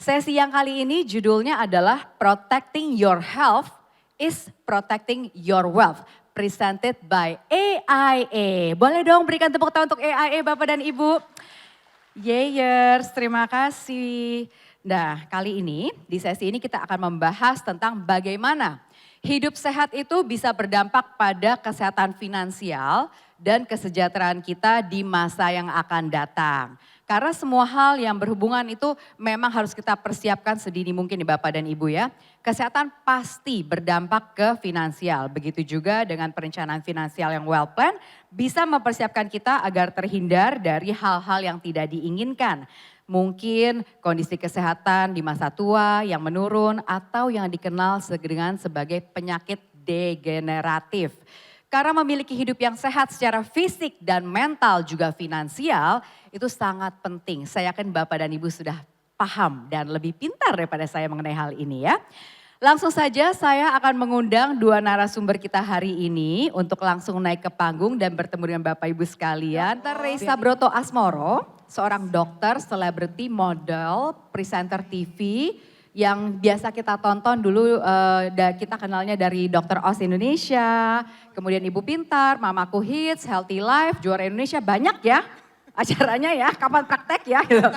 Sesi yang kali ini judulnya adalah Protecting Your Health is Protecting Your Wealth. Presented by AIA. Boleh dong berikan tepuk tangan untuk AIA Bapak dan Ibu. Yeyers, terima kasih. Nah, kali ini di sesi ini kita akan membahas tentang bagaimana hidup sehat itu bisa berdampak pada kesehatan finansial dan kesejahteraan kita di masa yang akan datang. Karena semua hal yang berhubungan itu memang harus kita persiapkan sedini mungkin nih Bapak dan Ibu ya. Kesehatan pasti berdampak ke finansial. Begitu juga dengan perencanaan finansial yang well plan bisa mempersiapkan kita agar terhindar dari hal-hal yang tidak diinginkan. Mungkin kondisi kesehatan di masa tua yang menurun atau yang dikenal dengan sebagai penyakit degeneratif. Karena memiliki hidup yang sehat secara fisik dan mental juga finansial itu sangat penting. Saya yakin Bapak dan Ibu sudah paham dan lebih pintar daripada saya mengenai hal ini ya. Langsung saja saya akan mengundang dua narasumber kita hari ini untuk langsung naik ke panggung dan bertemu dengan Bapak Ibu sekalian. Teresa Broto Asmoro, seorang dokter, selebriti, model, presenter TV yang biasa kita tonton dulu, kita kenalnya dari Dr. Oz Indonesia, kemudian Ibu Pintar, Mamaku Hits, Healthy Life, Juara Indonesia, banyak ya acaranya ya, kapan praktek ya gitu.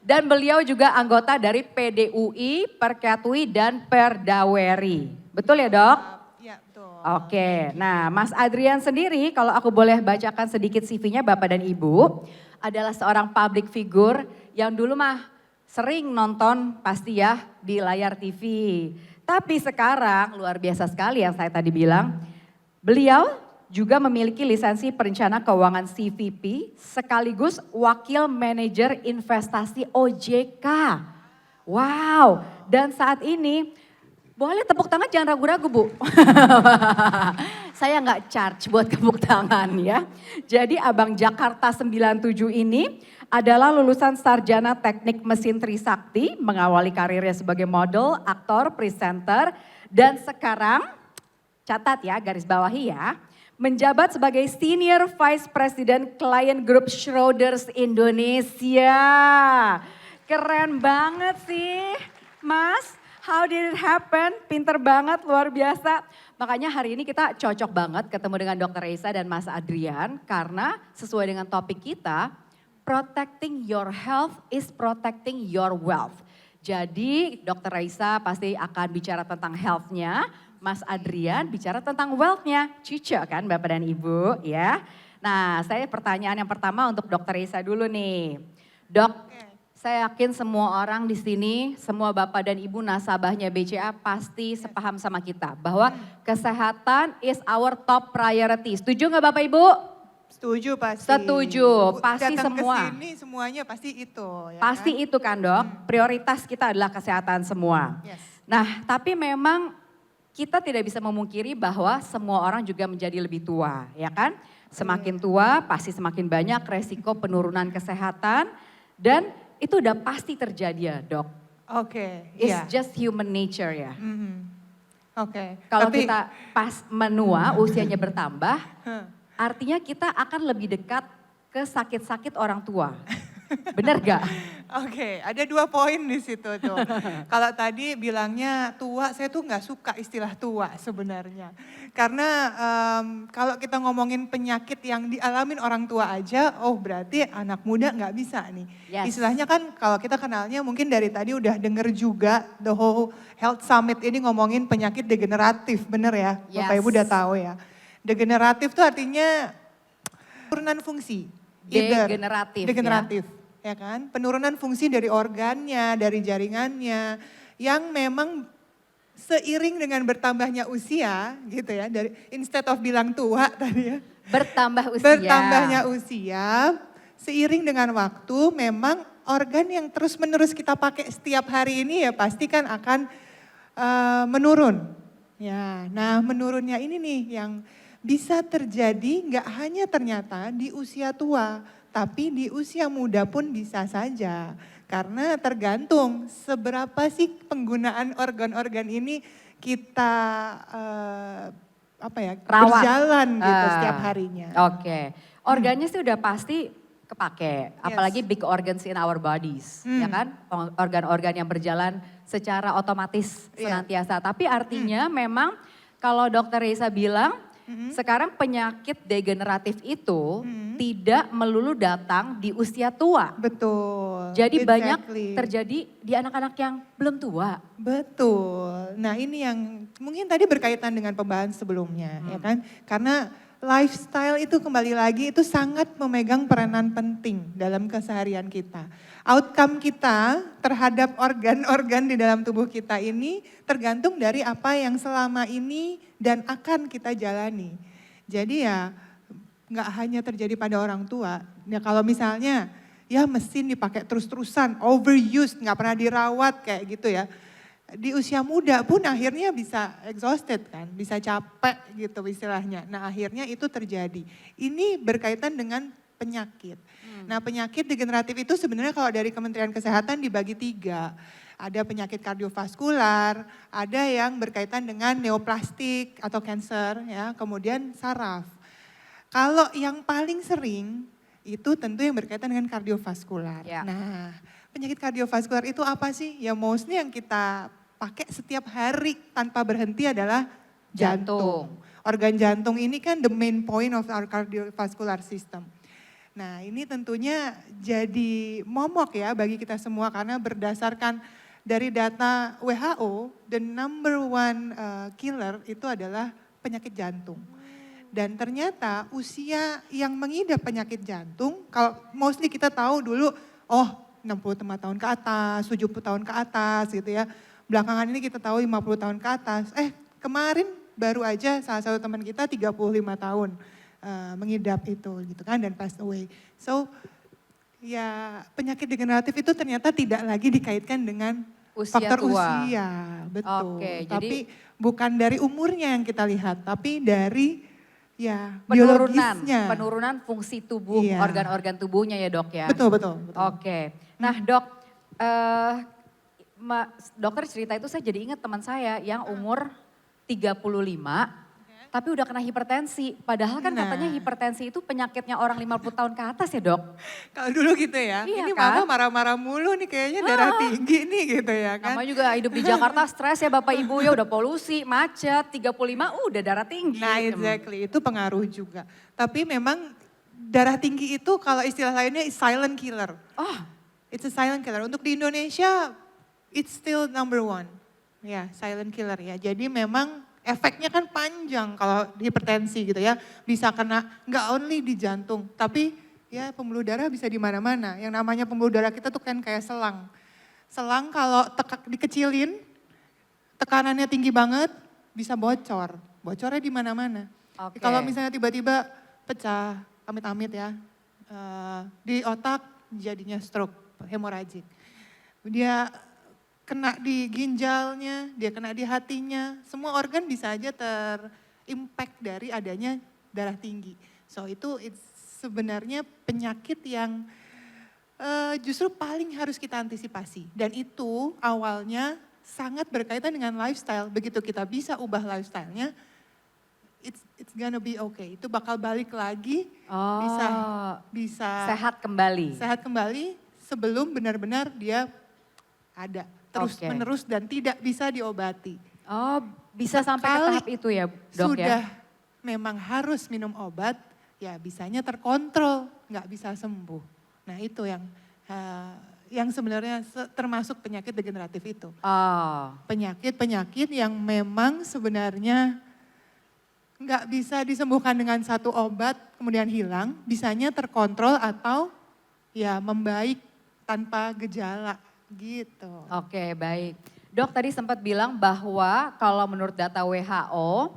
Dan beliau juga anggota dari PDUI, Perkatui dan Perdaweri. Betul ya Dok? Iya betul. Oke, nah Mas Adrian sendiri kalau aku boleh bacakan sedikit CV-nya Bapak dan Ibu. Adalah seorang public figure yang dulu mah sering nonton pasti ya di layar TV. Tapi sekarang luar biasa sekali yang saya tadi bilang. Beliau juga memiliki lisensi perencana keuangan CVP sekaligus wakil manajer investasi OJK. Wow, dan saat ini boleh tepuk tangan jangan ragu-ragu Bu. Saya nggak charge buat tepuk tangan ya. Jadi Abang Jakarta 97 ini adalah lulusan sarjana teknik mesin Trisakti, mengawali karirnya sebagai model, aktor, presenter, dan sekarang, catat ya garis bawahi ya, menjabat sebagai Senior Vice President Client Group Schroders Indonesia. Keren banget sih Mas. How did it happen? Pinter banget, luar biasa. Makanya hari ini kita cocok banget ketemu dengan Dr. Reisa dan Mas Adrian. Karena sesuai dengan topik kita, protecting your health is protecting your wealth. Jadi Dr. Reisa pasti akan bicara tentang health-nya. Mas Adrian bicara tentang wealth-nya. Cucu kan Bapak dan Ibu ya. Nah saya pertanyaan yang pertama untuk Dr. Reisa dulu nih. Dok. Saya yakin semua orang di sini, semua Bapak dan Ibu nasabahnya BCA pasti sepaham sama kita. Bahwa kesehatan is our top priority. Setuju nggak Bapak Ibu? Setuju pasti. Setuju, pasti datang semua. Datang ke sini semuanya pasti itu. Ya pasti kan? itu kan Dok, prioritas kita adalah kesehatan semua. Yes. Nah tapi memang kita tidak bisa memungkiri bahwa semua orang juga menjadi lebih tua ya kan. Semakin tua pasti semakin banyak resiko penurunan kesehatan dan itu udah pasti terjadi ya Dok. Oke. It's just human nature ya. Oke. Kalau kita pas menua usianya bertambah, artinya kita akan lebih dekat ke sakit-sakit orang tua. Bener gak? Oke, ada 2 poin di situ tuh. Kalau tadi bilangnya tua, saya tuh nggak suka istilah tua sebenarnya. Karena kalau kita ngomongin penyakit yang dialamin orang tua aja, oh berarti anak muda nggak bisa nih. Yes. Istilahnya kan kalau kita kenalnya mungkin dari tadi udah denger juga The Whole Health Summit ini ngomongin penyakit degeneratif, bener ya? Yes. Bapak Ibu udah tahu ya. Degeneratif tuh artinya penurunan fungsi. Degeneratif. Ya kan, penurunan fungsi dari organnya, dari jaringannya, yang memang seiring dengan bertambahnya usia, gitu ya. Dari instead of bilang tua tadi ya. Bertambah usia. Bertambahnya usia, seiring dengan waktu, memang organ yang terus-menerus kita pakai setiap hari ini ya pasti kan akan menurun. Ya, nah menurunnya ini nih yang bisa terjadi nggak hanya ternyata di usia tua. Tapi di usia muda pun bisa saja. Karena tergantung seberapa sih penggunaan organ-organ ini kita rawat. berjalan gitu setiap harinya. Oke, organnya sih udah pasti kepake. Yes. Apalagi big organs in our bodies, ya kan? Organ-organ yang berjalan secara otomatis Iya. senantiasa. Tapi artinya memang kalau Dokter Reza bilang sekarang penyakit degeneratif itu tidak melulu datang di usia tua. Betul. Jadi banyak exactly. terjadi di anak-anak yang belum tua. Betul. Nah ini yang mungkin tadi berkaitan dengan pembahasan sebelumnya, ya kan? Karena lifestyle itu kembali lagi itu sangat memegang peranan penting dalam keseharian kita. Outcome kita terhadap organ-organ di dalam tubuh kita ini tergantung dari apa yang selama ini dan akan kita jalani. Jadi ya nggak hanya terjadi pada orang tua. Ya kalau misalnya ya mesin dipakai terus-terusan, overused, nggak pernah dirawat kayak gitu ya. Di usia muda pun akhirnya bisa exhausted kan, bisa capek gitu istilahnya. Nah akhirnya itu terjadi. Ini berkaitan dengan penyakit. Nah penyakit degeneratif itu sebenarnya kalau dari Kementerian Kesehatan dibagi 3. Ada penyakit kardiovaskular, ada yang berkaitan dengan neoplastik atau cancer, ya, kemudian saraf. Kalau yang paling sering itu tentu yang berkaitan dengan kardiovaskular. Ya. Nah, penyakit kardiovaskular itu apa sih? Ya mostly yang kita pakai setiap hari tanpa berhenti adalah jantung. Organ jantung ini kan the main point of our cardiovascular system. Nah, ini tentunya jadi momok ya bagi kita semua karena berdasarkan dari data WHO, the number one killer itu adalah penyakit jantung. Dan ternyata usia yang mengidap penyakit jantung, kalau mostly kita tahu dulu, oh 65 tahun ke atas, 70 tahun ke atas gitu ya. Belakangan ini kita tahu 50 tahun ke atas. Kemarin baru aja salah satu teman kita 35 tahun mengidap itu gitu kan dan passed away. So ya penyakit degeneratif itu ternyata tidak lagi dikaitkan dengan Usia faktor tua. usia, betul. Oke, Tapi bukan dari umurnya yang kita lihat, tapi dari ya biologisnya. penurunan fungsi tubuh, Iya. organ-organ tubuhnya ya Dok ya. Betul, betul. Oke, nah Dok, dokter cerita itu saya jadi ingat teman saya yang umur 35, tapi udah kena hipertensi. Padahal kan Nah. katanya hipertensi itu penyakitnya orang 50 tahun ke atas ya Dok. Kalau dulu gitu ya, Iya ini kan? mama marah-marah mulu nih kayaknya darah tinggi nih gitu ya kan. Namanya juga hidup di Jakarta stres ya Bapak Ibu ya, udah polusi, macet, 35 udah darah tinggi. Nah exactly, itu pengaruh juga. Tapi memang darah tinggi itu kalau istilah lainnya is silent killer. Oh, It's a silent killer. Untuk di Indonesia, it's still number one. Ya, silent killer ya. Jadi memang efeknya kan panjang kalau hipertensi gitu ya. Bisa kena nggak only di jantung, tapi ya pembuluh darah bisa di mana-mana. Yang namanya pembuluh darah kita tuh kan kayak selang. Selang kalau dikecilin, tekanannya tinggi banget, bisa bocor. Bocornya di mana-mana. Oke. Kalau misalnya tiba-tiba pecah, amit-amit ya, di otak jadinya stroke, hemoragik. Dia kena di ginjalnya, dia kena di hatinya, semua organ bisa aja terimpact dari adanya darah tinggi. So itu sebenarnya penyakit yang justru paling harus kita antisipasi. Dan itu awalnya sangat berkaitan dengan lifestyle. Begitu kita bisa ubah lifestyle-nya, it's gonna be okay. Itu bakal balik lagi, bisa sehat kembali. sehat kembali sebelum benar-benar dia ada terus Oke. menerus dan tidak bisa diobati. Oh, bisa sampai ke Sekali tahap itu ya Dok Sudah ya? memang harus minum obat, ya bisanya terkontrol, nggak bisa sembuh. Nah itu yang sebenarnya termasuk penyakit degeneratif itu. Oh, Penyakit-penyakit yang memang sebenarnya nggak bisa disembuhkan dengan satu obat kemudian hilang, bisanya terkontrol atau ya membaik tanpa gejala gitu. oke baik. Dok tadi sempat bilang bahwa kalau menurut data WHO,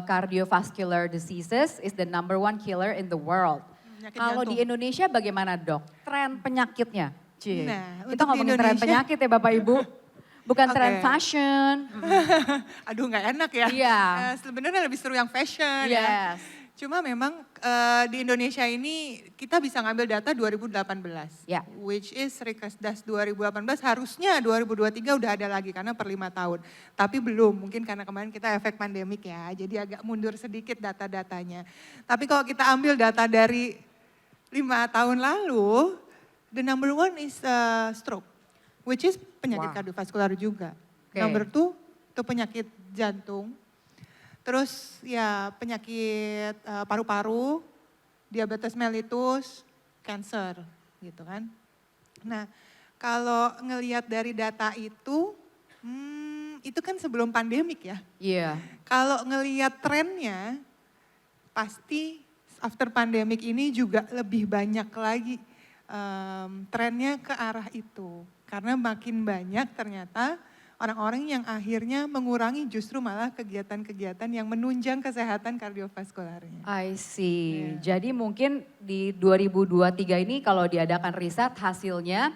cardiovascular diseases is the number one killer in the world. Penyakit Kalau jantung. di Indonesia bagaimana Dok? Tren penyakitnya? Cie. Nah, Kita untuk di ngomongin tren Indonesia- penyakit ya Bapak Ibu. Bukan tren Oke. fashion. Aduh nggak enak ya. Iya. Sebenarnya lebih seru yang fashion ya. Yes. Cuma memang di Indonesia ini kita bisa ngambil data 2018. Ya. Which is Rikesdas 2018 harusnya 2023 udah ada lagi karena per 5 tahun. Tapi belum, mungkin karena kemarin kita efek pandemik ya. Jadi agak mundur sedikit data-datanya. Tapi kalau kita ambil data dari 5 tahun lalu, the number one is stroke, which is penyakit Wow. kardiovaskular juga. Oke. Number two itu penyakit jantung. Terus ya penyakit paru-paru, diabetes mellitus, cancer gitu kan. Nah kalau ngelihat dari data itu kan sebelum pandemik ya. Iya. Kalau ngelihat trennya, pasti after pandemic ini juga lebih banyak lagi trennya ke arah itu. Karena makin banyak ternyata orang-orang yang akhirnya mengurangi justru malah kegiatan-kegiatan yang menunjang kesehatan kardiovaskularnya. I see. Iya. Jadi mungkin di 2023 ini kalau diadakan riset hasilnya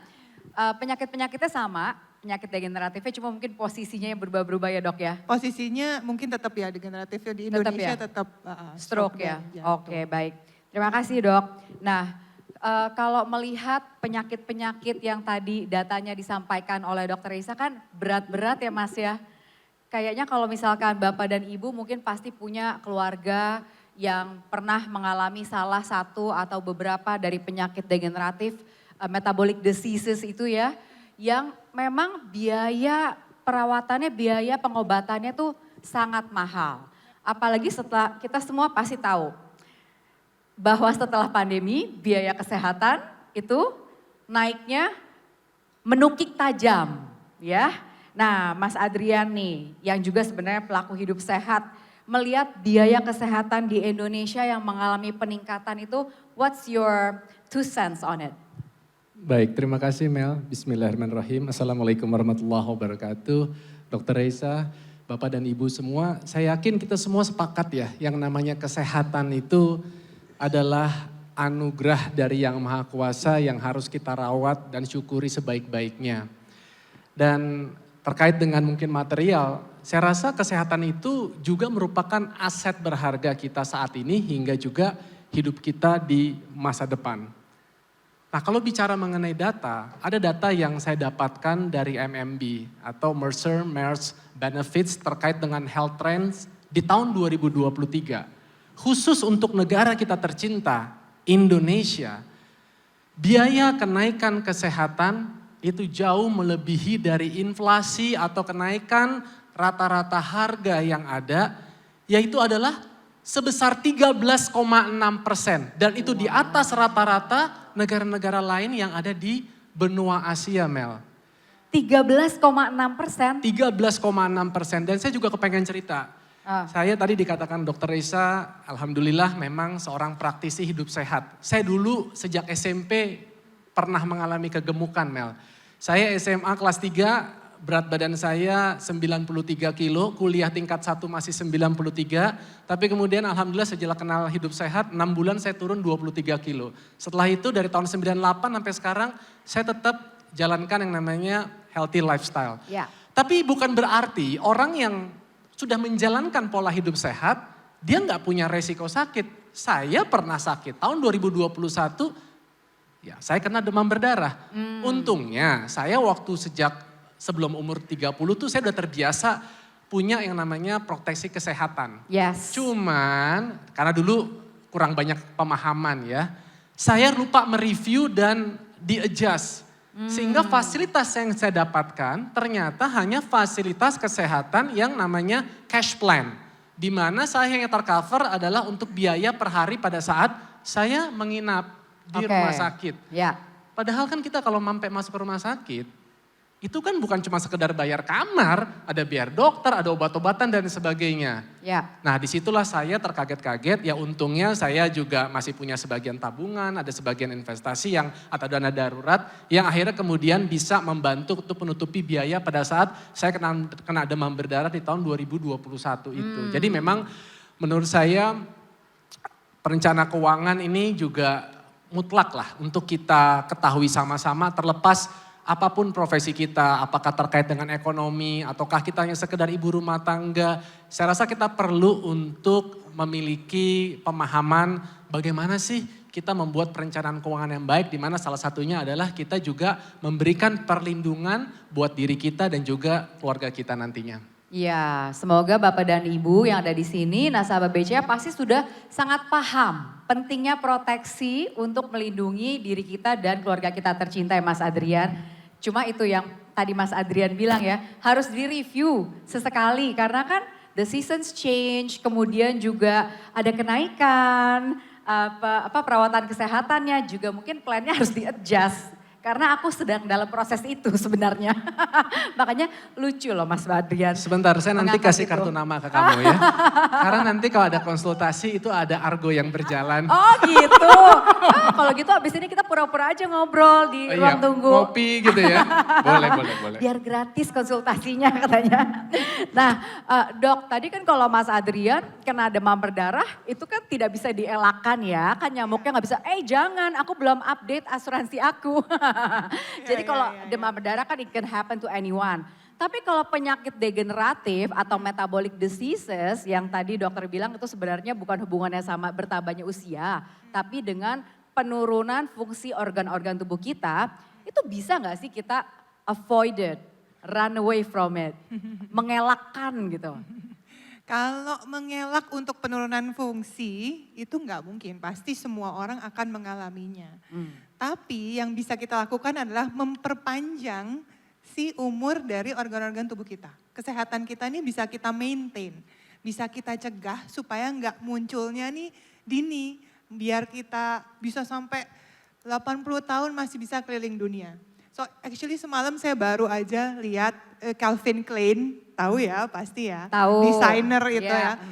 penyakit-penyakitnya sama, penyakit degeneratifnya cuma mungkin posisinya yang berubah-berubah ya dok ya? Posisinya mungkin tetap ya degeneratifnya di Tetap Indonesia ya? tetap Stroke ya? dan jantung. Oke baik. Terima kasih dok. Nah kalau melihat penyakit-penyakit yang tadi datanya disampaikan oleh dokter Risa kan berat-berat ya mas ya. Kayaknya kalau misalkan bapak dan ibu mungkin pasti punya keluarga yang pernah mengalami salah satu atau beberapa dari penyakit degeneratif, metabolic diseases itu ya. Yang memang biaya perawatannya, biaya pengobatannya tuh sangat mahal. Apalagi setelah kita semua pasti tahu bahwa setelah pandemi biaya kesehatan itu naiknya menukik tajam ya. Nah Mas Adrian nih yang juga sebenarnya pelaku hidup sehat melihat biaya kesehatan di Indonesia yang mengalami peningkatan itu, what's your 2 cents on it? Baik, terima kasih Mel. Bismillahirrahmanirrahim. Assalamualaikum warahmatullahi wabarakatuh. Dr. Reza, Bapak dan Ibu semua, saya yakin kita semua sepakat ya, yang namanya kesehatan itu adalah anugerah dari Yang Maha Kuasa yang harus kita rawat dan syukuri sebaik-baiknya. Dan terkait dengan mungkin material, saya rasa kesehatan itu juga merupakan aset berharga kita saat ini hingga juga hidup kita di masa depan. Nah kalau bicara mengenai data, ada data yang saya dapatkan dari MMB atau Mercer Maersk Benefits terkait dengan health trends di tahun 2023. Khusus untuk negara kita tercinta, Indonesia, biaya kenaikan kesehatan itu jauh melebihi dari inflasi atau kenaikan rata-rata harga yang ada, yaitu adalah sebesar 13,6%. Dan itu di atas rata-rata negara-negara lain yang ada di benua Asia, Mel. 13,6%? 13,6%. Dan saya juga kepengen cerita. Saya tadi dikatakan Dr. Reza, alhamdulillah memang seorang praktisi hidup sehat. Saya dulu sejak SMP pernah mengalami kegemukan, Mel. Saya SMA kelas 3, berat badan saya 93 kilo, kuliah tingkat 1 masih 93. Tapi kemudian alhamdulillah sejak kenal hidup sehat, 6 bulan saya turun 23 kilo. Setelah itu dari tahun 98 sampai sekarang saya tetap jalankan yang namanya healthy lifestyle. Ya. Tapi bukan berarti orang yang sudah menjalankan pola hidup sehat, dia nggak punya resiko sakit. Saya pernah sakit tahun 2021, ya saya kena demam berdarah. Untungnya saya waktu sejak sebelum umur 30 tuh saya udah terbiasa punya yang namanya proteksi kesehatan. Yes. Cuman karena dulu kurang banyak pemahaman ya, saya lupa mereview dan di-adjust. Sehingga fasilitas yang saya dapatkan ternyata hanya fasilitas kesehatan yang namanya cash plan. Di mana saya yang tercover adalah untuk biaya per hari pada saat saya menginap di rumah sakit. Ya. Padahal kan kita kalau sampai masuk ke rumah sakit, itu kan bukan cuma sekedar bayar kamar, ada biar dokter, ada obat-obatan dan sebagainya. Ya. Nah disitulah saya terkaget-kaget, ya untungnya saya juga masih punya sebagian tabungan, ada sebagian investasi yang atau dana darurat yang akhirnya kemudian bisa membantu untuk menutupi biaya pada saat saya kena demam berdarah di tahun 2021 itu. Jadi memang menurut saya perencana keuangan ini juga mutlak lah untuk kita ketahui sama-sama terlepas apapun profesi kita, apakah terkait dengan ekonomi, ataukah kita hanya sekedar ibu rumah tangga. Saya rasa kita perlu untuk memiliki pemahaman bagaimana sih kita membuat perencanaan keuangan yang baik, di mana salah satunya adalah kita juga memberikan perlindungan buat diri kita dan juga keluarga kita nantinya. Ya, semoga Bapak dan Ibu yang ada di sini, nasabah BCA pasti sudah sangat paham pentingnya proteksi untuk melindungi diri kita dan keluarga kita tercinta ya Mas Adrian. Cuma itu yang tadi Mas Adrian bilang ya, harus direview sesekali karena kan the seasons change, kemudian juga ada kenaikan, apa perawatan kesehatannya juga mungkin plannya harus di-adjust. Karena aku sedang dalam proses itu sebenarnya. Makanya lucu loh Mas Badrian. Sebentar, saya nanti Mengangkat kasih itu. kartu nama ke kamu ya. Karena nanti kalau ada konsultasi itu ada argo yang berjalan. Oh gitu. Kalau gitu abis ini kita pura-pura aja ngobrol di Oh ruang iya, tunggu. ngopi gitu ya. Boleh. Biar gratis konsultasinya katanya. Nah dok, tadi kan kalau Mas Adrian kena demam berdarah itu kan tidak bisa dielakkan ya. Kan nyamuknya nggak bisa, jangan aku belum update asuransi aku. Jadi kalau demam berdarah kan it can happen to anyone. Tapi kalau penyakit degeneratif atau metabolic diseases yang tadi dokter bilang itu sebenarnya bukan hubungannya sama bertambahnya usia. Tapi dengan penurunan fungsi organ-organ tubuh kita, itu bisa nggak sih kita avoid it, run away from it, mengelakkan gitu. Kalau mengelak untuk penurunan fungsi itu nggak mungkin, pasti semua orang akan mengalaminya. Tapi yang bisa kita lakukan adalah memperpanjang si umur dari organ-organ tubuh kita. Kesehatan kita ini bisa kita maintain, bisa kita cegah supaya nggak munculnya nih dini. Biar kita bisa sampai 80 tahun masih bisa keliling dunia. So actually semalam saya baru aja lihat Calvin Klein, tahu ya pasti ya. Tahu. Desainer itu Yeah. ya.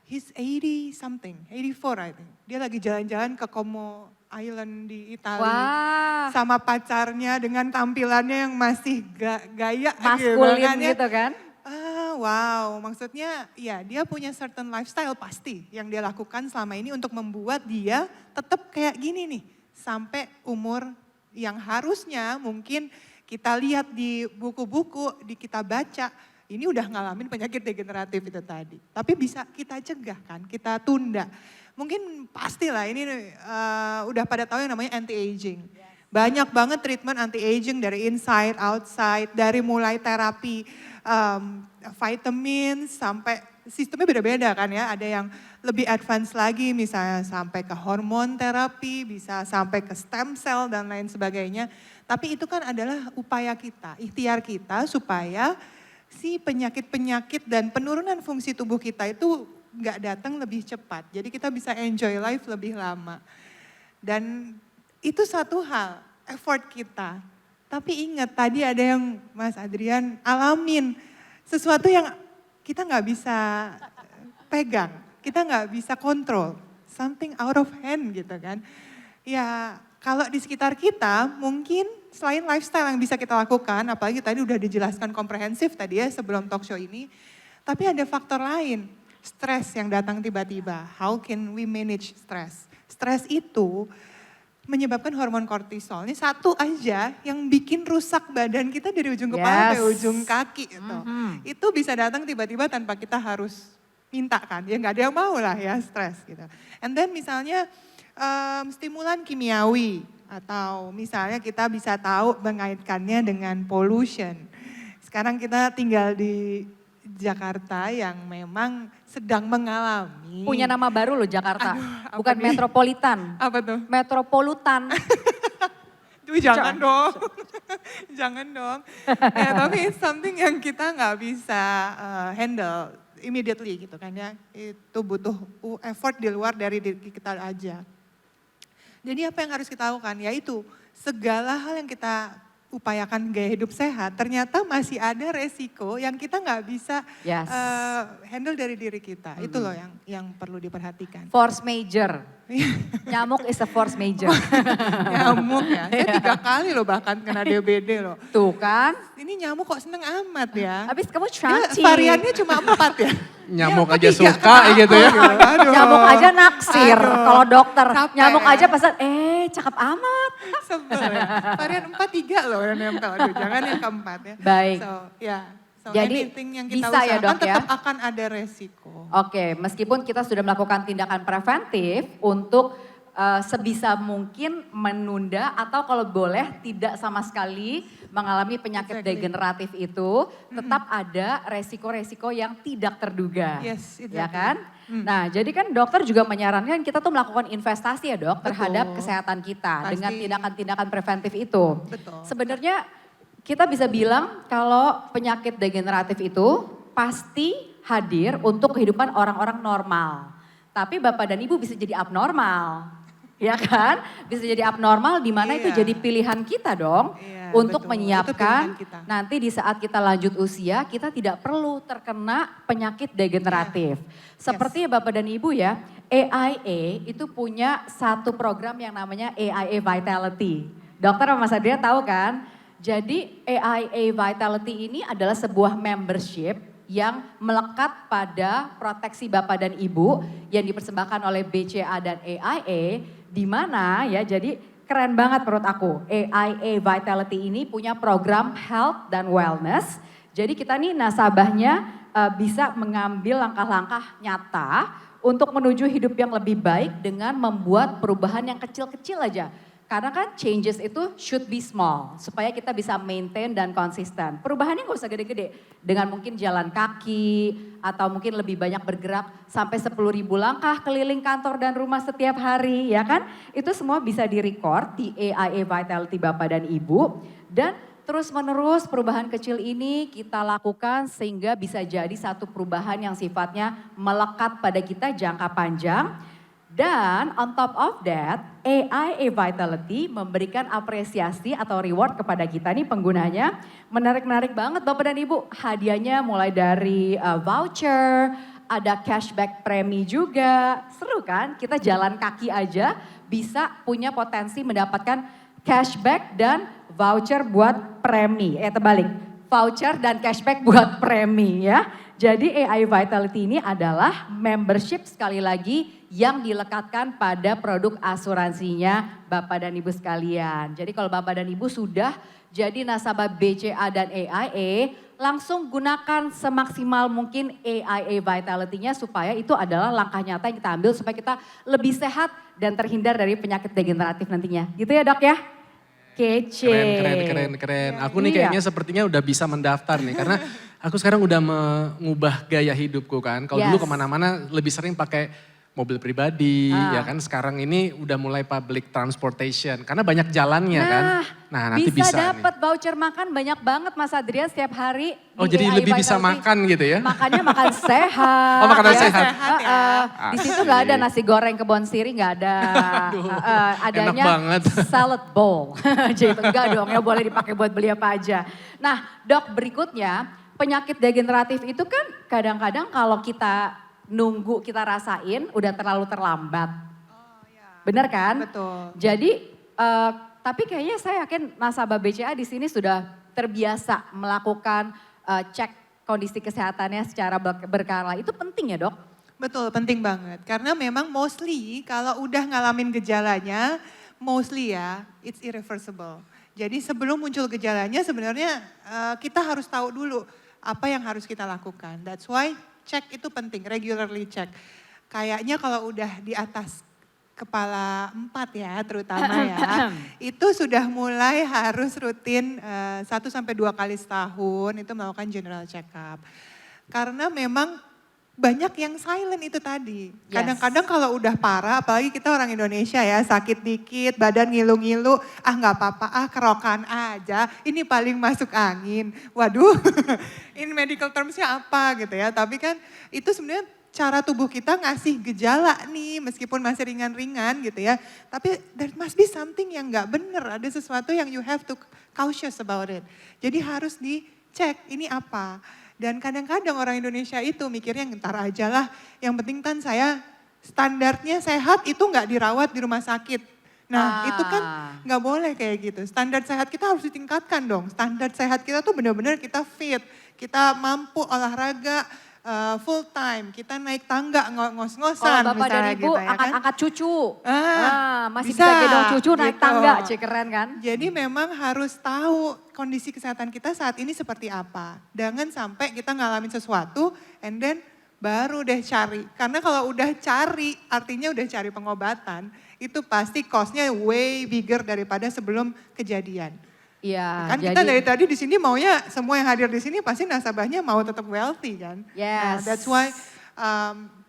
He's 80 something, 84 I think. Dia lagi jalan-jalan ke Como Island di Italia. Wah, Sama pacarnya dengan tampilannya yang masih gaya maskulin ya. gitu kan. Wow, maksudnya ya dia punya certain lifestyle pasti yang dia lakukan selama ini untuk membuat dia tetap kayak gini nih. Sampai umur yang harusnya mungkin kita lihat di buku-buku, kita baca, ini udah ngalamin penyakit degeneratif itu tadi. Tapi bisa kita cegah kan, kita tunda. Mungkin pastilah ini udah pada tahu yang namanya anti-aging. Banyak banget treatment anti-aging dari inside, outside, dari mulai terapi vitamin sampai sistemnya beda-beda kan ya. Ada yang lebih advance lagi misalnya sampai ke hormon terapi, bisa sampai ke stem cell dan lain sebagainya. Tapi itu kan adalah upaya kita, ikhtiar kita supaya si penyakit-penyakit dan penurunan fungsi tubuh kita itu nggak datang lebih cepat. Jadi kita bisa enjoy life lebih lama. Dan itu satu hal, effort kita. Tapi ingat tadi ada yang Mas Adrian alamin, sesuatu yang kita nggak bisa pegang, kita nggak bisa kontrol, something out of hand gitu kan. Ya kalau di sekitar kita mungkin selain lifestyle yang bisa kita lakukan, apalagi tadi udah dijelaskan komprehensif tadi ya sebelum talk show ini, tapi ada faktor lain, stres yang datang tiba-tiba. How can we manage stress? Stres itu menyebabkan hormon kortisol. Ini satu aja yang bikin rusak badan kita dari ujung kepala sampai ujung kaki itu. Itu bisa datang tiba-tiba tanpa kita harus minta kan. Ya nggak ada yang mau lah ya stres gitu. And then misalnya stimulan kimiawi atau misalnya kita bisa tahu mengaitkannya dengan pollution. Sekarang kita tinggal di Jakarta yang memang sedang mengalami. Punya nama baru loh Jakarta, Aduh, bukan apa nih? metropolitan. Apa tuh? Metropolutan. Duh, jangan dong, jangan dong. Ya tapi it's something yang kita nggak bisa handle immediately gitu kan ya. Itu butuh effort di luar dari diri kita aja. Jadi apa yang harus kita lakukan? Yaitu segala hal yang kita upayakan gaya hidup sehat, ternyata masih ada resiko yang kita nggak bisa handle dari diri kita. Itu loh yang perlu diperhatikan. Force major. Nyamuk is a force major. Nyamuk ya, saya 3 kali loh bahkan kena DBD loh. Tuh kan. Ini nyamuk kok seneng amat ya. Habis kamu Dia cantik. variannya cuma 4 ya. Nyamuk Ya, aja 3 suka kena gitu ya. aku. Aduh. Nyamuk aja naksir Aduh. kalau dokter. Capek Nyamuk ya. aja pesan, cakep amat. Sebel ya. Varian 4 3 loh yang nempel. Aduh jangan yang keempat ya. Baik. So Jadi, anything yang kita bisa ya, usahakan Dok, ya? tetap akan ada resiko. Oke, meskipun kita sudah melakukan tindakan preventif untuk sebisa mungkin menunda atau kalau boleh tidak sama sekali mengalami penyakit Exactly. degeneratif itu, tetap ada resiko-resiko yang tidak terduga. Yes, Ya exactly. kan? Nah, jadi kan dokter juga menyarankan kita tuh melakukan investasi ya dok terhadap Betul. kesehatan kita dengan Pasti. tindakan-tindakan preventif itu. Betul. Sebenarnya kita bisa bilang kalau penyakit degeneratif itu pasti hadir untuk kehidupan orang-orang normal. Tapi Bapak dan Ibu bisa jadi abnormal. Ya kan? Bisa jadi abnormal di mana itu Iya. jadi pilihan kita dong Iya, untuk betul. Itu menyiapkan pilihan kita. nanti di saat kita lanjut usia kita tidak perlu terkena penyakit degeneratif. Seperti Bapak dan Ibu ya, AIA itu punya satu program yang namanya AIA Vitality. Dokter sama Mas Adria tahu kan? Jadi AIA Vitality ini adalah sebuah membership yang melekat pada proteksi Bapak dan Ibu yang dipersembahkan oleh BCA dan AIA, di mana ya jadi keren banget menurut aku. AIA Vitality ini punya program health dan wellness. Jadi kita nih nasabahnya bisa mengambil langkah-langkah nyata untuk menuju hidup yang lebih baik dengan membuat perubahan yang kecil-kecil aja. Karena kan changes itu should be small, supaya kita bisa maintain dan konsisten. Perubahannya gak usah gede-gede, dengan mungkin jalan kaki, atau mungkin lebih banyak bergerak sampai 10.000 langkah keliling kantor dan rumah setiap hari, ya kan? Itu semua bisa direcord di AIA Vitality Bapak dan Ibu, dan terus menerus perubahan kecil ini kita lakukan sehingga bisa jadi satu perubahan yang sifatnya melekat pada kita jangka panjang. Dan on top of that, AIA Vitality memberikan apresiasi atau reward kepada kita nih penggunanya. Menarik-narik banget Bapak dan Ibu, hadiahnya mulai dari voucher, ada cashback premi juga. Seru kan? Kita jalan kaki aja bisa punya potensi mendapatkan cashback dan voucher buat premi. Terbalik, voucher dan cashback buat premi ya. Jadi AI Vitality ini adalah membership sekali lagi yang dilekatkan pada produk asuransinya Bapak dan Ibu sekalian. Jadi kalau Bapak dan Ibu sudah jadi nasabah BCA dan AIA, langsung gunakan semaksimal mungkin AIA Vitality-nya supaya itu adalah langkah nyata yang kita ambil supaya kita lebih sehat dan terhindar dari penyakit degeneratif nantinya. Gitu ya dok ya? Kece. Keren. Aku nih Iya. kayaknya sepertinya udah bisa mendaftar nih karena aku sekarang udah mengubah gaya hidupku kan. Kalau dulu Yes. kemana-mana lebih sering pakai mobil pribadi, Ah. ya kan. Sekarang ini udah mulai public transportation karena banyak jalannya kan. Nah nanti bisa nih. dapat voucher makan banyak banget Mas Adrian setiap hari. Oh di jadi AI lebih bisa Vitality. makan gitu ya. Makannya makan sehat. Oh, makanan ya. sehat. Di situ nggak ada nasi goreng kebon siri, nggak ada. Aduh, Adanya enak banget. salad bowl. Jadi enggak dong, ya boleh dipakai buat beli apa aja. Nah dok, berikutnya penyakit degeneratif itu kan kadang-kadang kalau kita nunggu kita rasain udah terlalu terlambat. Bener kan? Betul. Jadi tapi kayaknya saya yakin nasabah BCA di sini sudah terbiasa melakukan cek kondisi kesehatannya secara berkala. Itu penting ya dok? Betul, penting banget. Karena memang mostly kalau udah ngalamin gejalanya, mostly ya, it's irreversible. Jadi sebelum muncul gejalanya sebenarnya kita harus tahu dulu apa yang harus kita lakukan. That's why cek itu penting, regularly cek. Kayaknya kalau udah di atas kepala 4 ya terutama ya, itu sudah mulai harus rutin 1-2 kali setahun itu melakukan general check up. Karena memang banyak yang silent itu tadi. Yes. Kadang-kadang kalau udah parah, apalagi kita orang Indonesia ya, sakit dikit, badan ngilu-ngilu, nggak apa-apa, kerokan aja, ini paling masuk angin. Waduh, ini medical termsnya apa gitu ya. Tapi kan itu sebenarnya cara tubuh kita ngasih gejala nih, meskipun masih ringan-ringan gitu ya. Tapi there must be something yang nggak bener, ada sesuatu yang you have to cautious about it. Jadi harus dicek ini apa. Dan kadang-kadang orang Indonesia itu mikirnya ntar aja lah, yang penting kan saya standarnya sehat itu nggak dirawat di rumah sakit. Nah itu kan nggak boleh kayak gitu, standar sehat kita harus ditingkatkan dong. Standar sehat kita tuh benar-benar kita fit, kita mampu olahraga full time, kita naik tangga ngos-ngosan Kalau Bapak dan misalnya Ibu gitu ya kan. angkat-angkat cucu. bisa, Masih bisa gendong cucu naik gitu. tangga, keren kan? Jadi memang harus tahu kondisi kesehatan kita saat ini seperti apa. Jangan sampai kita ngalamin sesuatu and then baru deh cari. Karena kalau udah cari, artinya udah cari pengobatan, itu pasti cost-nya way bigger daripada sebelum kejadian. Iya, Kan kita dari tadi di sini maunya semua yang hadir di sini pasti nasabahnya mau tetap wealthy kan. Nah, Yes. that's why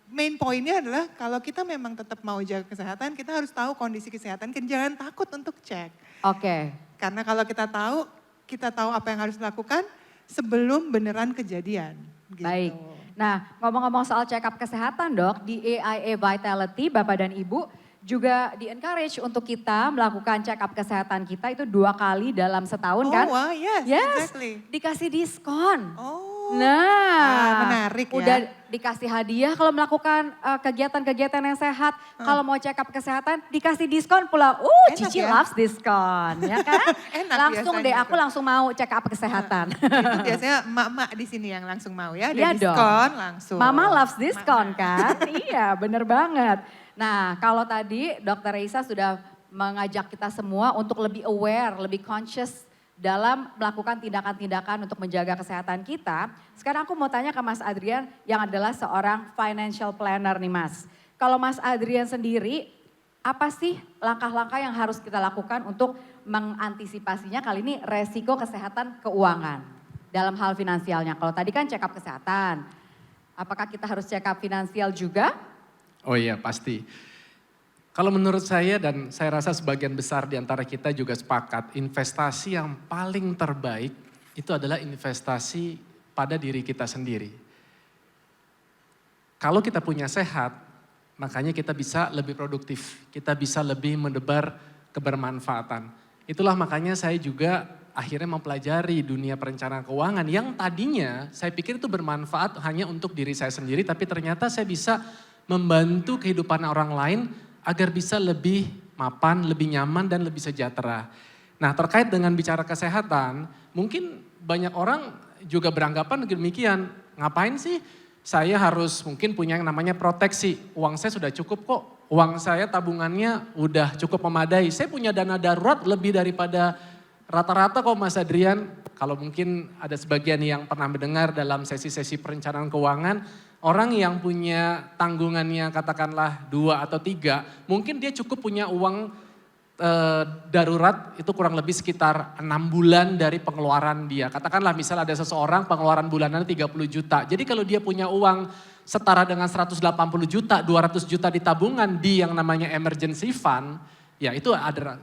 main poinnya adalah kalau kita memang tetap mau jaga kesehatan, kita harus tahu kondisi kesehatan, jangan takut untuk cek. Oke. Karena kalau kita tahu apa yang harus dilakukan sebelum beneran kejadian. Gitu. Baik. Nah, ngomong-ngomong soal check up kesehatan, Dok, di AIA Vitality Bapak dan Ibu juga di-encourage untuk kita melakukan check up kesehatan kita itu 2 kali dalam setahun kan? Oh, wah, yes, exactly. Dikasih diskon. Oh. Menarik menarik ya. Udah dikasih hadiah kalau melakukan kegiatan-kegiatan yang sehat. Kalau mau check up kesehatan dikasih diskon pula. Enak Cici ya? loves diskon, ya kan? Enak Langsung biasanya deh, itu. aku langsung mau check up kesehatan. Itu biasanya emak-emak di sini yang langsung mau ya, ada Iya dong. diskon langsung. Mama loves diskon kan? Iya, bener banget. Nah, kalau tadi Dr. Reisa sudah mengajak kita semua untuk lebih aware, lebih conscious dalam melakukan tindakan-tindakan untuk menjaga kesehatan kita. Sekarang aku mau tanya ke Mas Adrian yang adalah seorang financial planner nih Mas. Kalau Mas Adrian sendiri, apa sih langkah-langkah yang harus kita lakukan untuk mengantisipasinya kali ini resiko kesehatan keuangan dalam hal finansialnya? Kalau tadi kan check up kesehatan, apakah kita harus check up finansial juga? Oh iya pasti. Kalau menurut saya dan saya rasa sebagian besar di antara kita juga sepakat, investasi yang paling terbaik itu adalah investasi pada diri kita sendiri. Kalau kita punya sehat, makanya kita bisa lebih produktif, kita bisa lebih mendebar kebermanfaatan. Itulah makanya saya juga akhirnya mempelajari dunia perencanaan keuangan yang tadinya saya pikir itu bermanfaat hanya untuk diri saya sendiri, tapi ternyata saya bisa membantu kehidupan orang lain agar bisa lebih mapan, lebih nyaman, dan lebih sejahtera. Nah terkait dengan bicara kesehatan, mungkin banyak orang juga beranggapan demikian. Ngapain sih saya harus mungkin punya yang namanya proteksi. Uang saya sudah cukup kok, uang saya tabungannya udah cukup memadai. Saya punya dana darurat lebih daripada rata-rata kok Mas Adrian. Kalau mungkin ada sebagian yang pernah mendengar dalam sesi-sesi perencanaan keuangan, orang yang punya tanggungannya katakanlah 2 atau 3, mungkin dia cukup punya uang darurat itu kurang lebih sekitar 6 bulan dari pengeluaran dia. Katakanlah misal ada seseorang pengeluaran bulanannya 30 juta. Jadi kalau dia punya uang setara dengan 180 juta, 200 juta di tabungan di yang namanya emergency fund, ya itu ada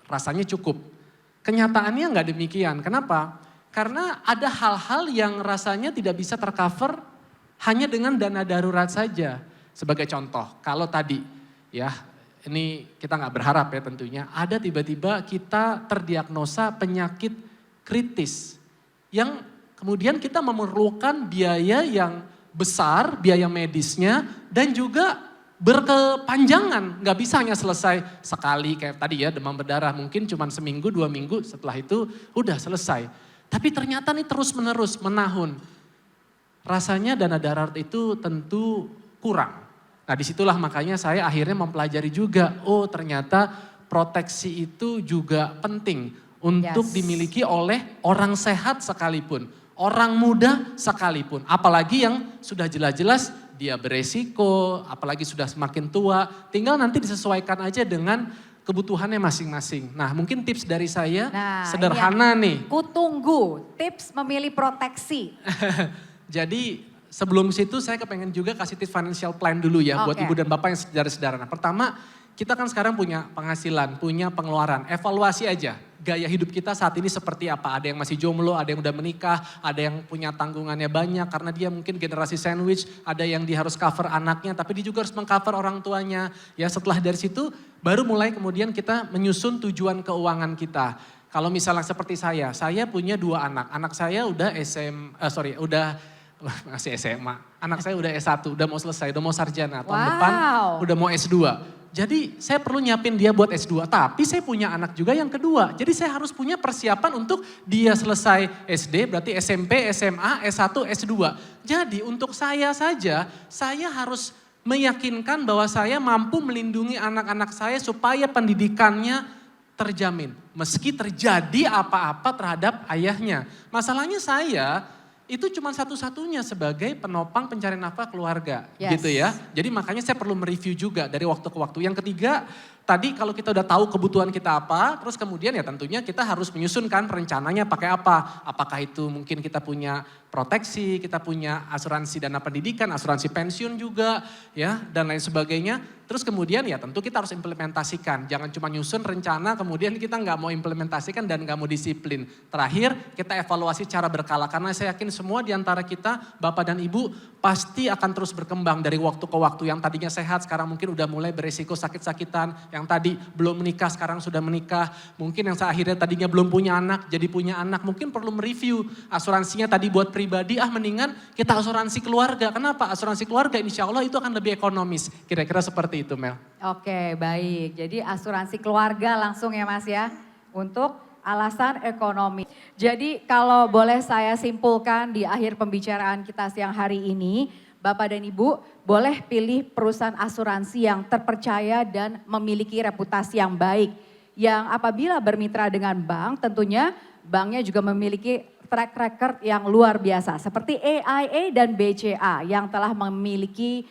rasanya cukup. Kenyataannya nggak demikian. Kenapa? Karena ada hal-hal yang rasanya tidak bisa tercover hanya dengan dana darurat saja. Sebagai contoh, kalau tadi ya ini kita nggak berharap ya tentunya, ada tiba-tiba kita terdiagnosa penyakit kritis yang kemudian kita memerlukan biaya yang besar, biaya medisnya dan juga berkepanjangan. Nggak bisa hanya selesai sekali kayak tadi ya demam berdarah, mungkin cuma seminggu 2 minggu setelah itu udah selesai. Tapi ternyata ini terus menerus menahun. Rasanya dana darurat itu tentu kurang. Nah disitulah makanya saya akhirnya mempelajari juga, oh ternyata proteksi itu juga penting untuk dimiliki oleh orang sehat sekalipun, orang muda sekalipun. Apalagi yang sudah jelas-jelas dia beresiko, apalagi sudah semakin tua, tinggal nanti disesuaikan aja dengan kebutuhannya masing-masing. Nah mungkin tips dari saya sederhana nih. Kutunggu tips memilih proteksi. Jadi sebelum situ saya kepengen juga kasih tips financial plan dulu ya buat ibu dan bapak yang saudara-saudara. Nah pertama kita kan sekarang punya penghasilan, punya pengeluaran. Evaluasi aja gaya hidup kita saat ini seperti apa. Ada yang masih jomblo, ada yang udah menikah, ada yang punya tanggungannya banyak karena dia mungkin generasi sandwich. Ada yang dia harus cover anaknya tapi dia juga harus mengcover orang tuanya. Ya setelah dari situ baru mulai kemudian kita menyusun tujuan keuangan kita. Kalau misalnya seperti saya punya 2 anak. Anak saya udah masih SMA. Anak saya udah S1, udah mau selesai, udah mau sarjana. Tahun depan udah mau S2. Jadi saya perlu nyiapin dia buat S2. Tapi saya punya anak juga yang kedua. Jadi saya harus punya persiapan untuk dia selesai SD, berarti SMP, SMA, S1, S2. Jadi untuk saya saja, saya harus meyakinkan bahwa saya mampu melindungi anak-anak saya supaya pendidikannya terjamin. Meski terjadi apa-apa terhadap ayahnya. Masalahnya saya itu cuma satu-satunya sebagai penopang pencarian nafkah keluarga, Yes. gitu ya. Jadi makanya saya perlu mereview juga dari waktu ke waktu. Yang ketiga, tadi kalau kita udah tahu kebutuhan kita apa, terus kemudian ya tentunya kita harus menyusunkan rencananya pakai apa. Apakah itu mungkin kita punya proteksi, kita punya asuransi dana pendidikan, asuransi pensiun juga, ya, dan lain sebagainya. Terus kemudian ya tentu kita harus implementasikan. Jangan cuma nyusun rencana kemudian kita nggak mau implementasikan dan nggak mau disiplin. Terakhir kita evaluasi cara berkala karena saya yakin semua di antara kita, Bapak dan Ibu, pasti akan terus berkembang dari waktu ke waktu. Yang tadinya sehat sekarang mungkin udah mulai beresiko sakit-sakitan. Yang tadi belum menikah sekarang sudah menikah. Mungkin yang akhirnya tadinya belum punya anak jadi punya anak. Mungkin perlu mereview asuransinya tadi buat pribadi, mendingan kita asuransi keluarga. Kenapa? Asuransi keluarga insya Allah itu akan lebih ekonomis. Kira-kira seperti itu, Mel. Oke, baik. Jadi asuransi keluarga langsung ya Mas ya, untuk alasan ekonomi. Jadi kalau boleh saya simpulkan di akhir pembicaraan kita siang hari ini, Bapak dan Ibu boleh pilih perusahaan asuransi yang terpercaya dan memiliki reputasi yang baik. Yang apabila bermitra dengan bank, tentunya banknya juga memiliki track record yang luar biasa. Seperti AIA dan BCA yang telah memiliki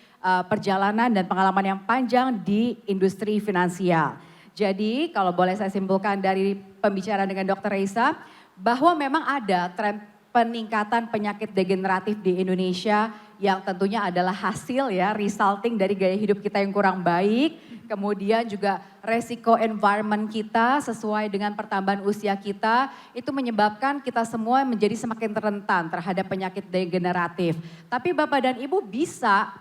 perjalanan dan pengalaman yang panjang di industri finansial. Jadi kalau boleh saya simpulkan dari pembicaraan dengan Dr. Reisa, bahwa memang ada tren peningkatan penyakit degeneratif di Indonesia yang tentunya adalah hasil ya resulting dari gaya hidup kita yang kurang baik, kemudian juga resiko environment kita sesuai dengan pertambahan usia kita, itu menyebabkan kita semua menjadi semakin rentan terhadap penyakit degeneratif. Tapi Bapak dan Ibu bisa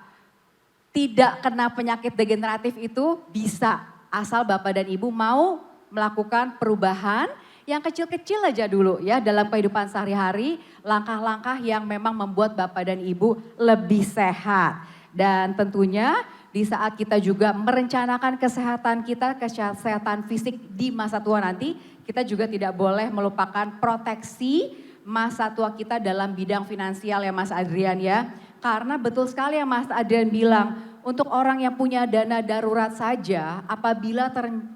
tidak kena penyakit degeneratif itu bisa, asal Bapak dan Ibu mau melakukan perubahan yang kecil-kecil aja dulu ya dalam kehidupan sehari-hari, langkah-langkah yang memang membuat Bapak dan Ibu lebih sehat. Dan tentunya di saat kita juga merencanakan kesehatan kita, kesehatan fisik di masa tua nanti, kita juga tidak boleh melupakan proteksi masa tua kita dalam bidang finansial ya Mas Adrian ya. Karena betul sekali yang Mas Adrian bilang, untuk orang yang punya dana darurat saja, apabila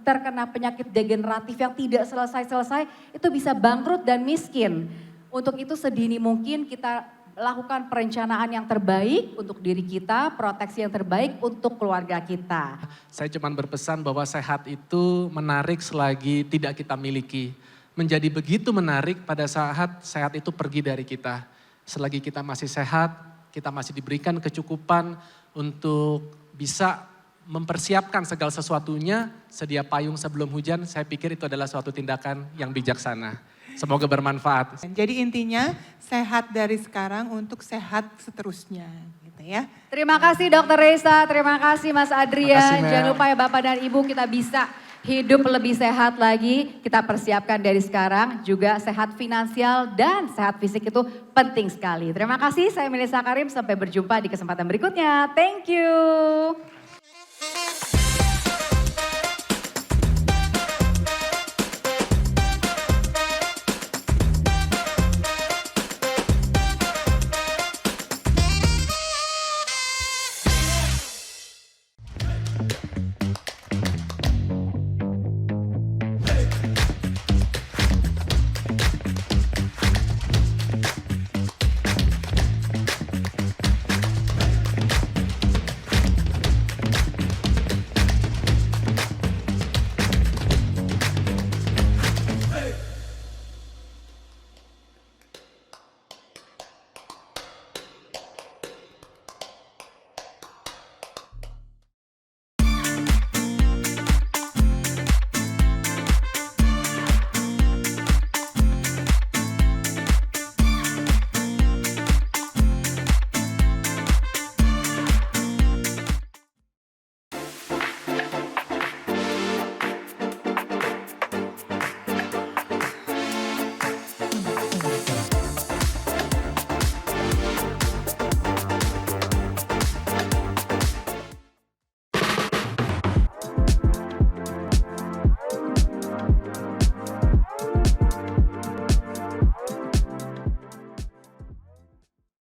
terkena penyakit degeneratif yang tidak selesai-selesai, itu bisa bangkrut dan miskin. Untuk itu sedini mungkin kita lakukan perencanaan yang terbaik untuk diri kita, proteksi yang terbaik untuk keluarga kita. Saya cuma berpesan bahwa sehat itu menarik selagi tidak kita miliki. Menjadi begitu menarik pada saat sehat itu pergi dari kita. Selagi kita masih sehat, kita masih diberikan kecukupan untuk bisa mempersiapkan segala sesuatunya, sedia payung sebelum hujan, saya pikir itu adalah suatu tindakan yang bijaksana. Semoga bermanfaat. Jadi intinya sehat dari sekarang untuk sehat seterusnya gitu ya. Terima kasih Dr. Reisa, terima kasih Mas Adrian. Terima kasih, Mel. Jangan lupa ya Bapak dan Ibu kita bisa hidup lebih sehat lagi. Kita persiapkan dari sekarang juga sehat finansial dan sehat fisik itu penting sekali. Terima kasih, saya Melissa Karim. Sampai berjumpa di kesempatan berikutnya. Thank you.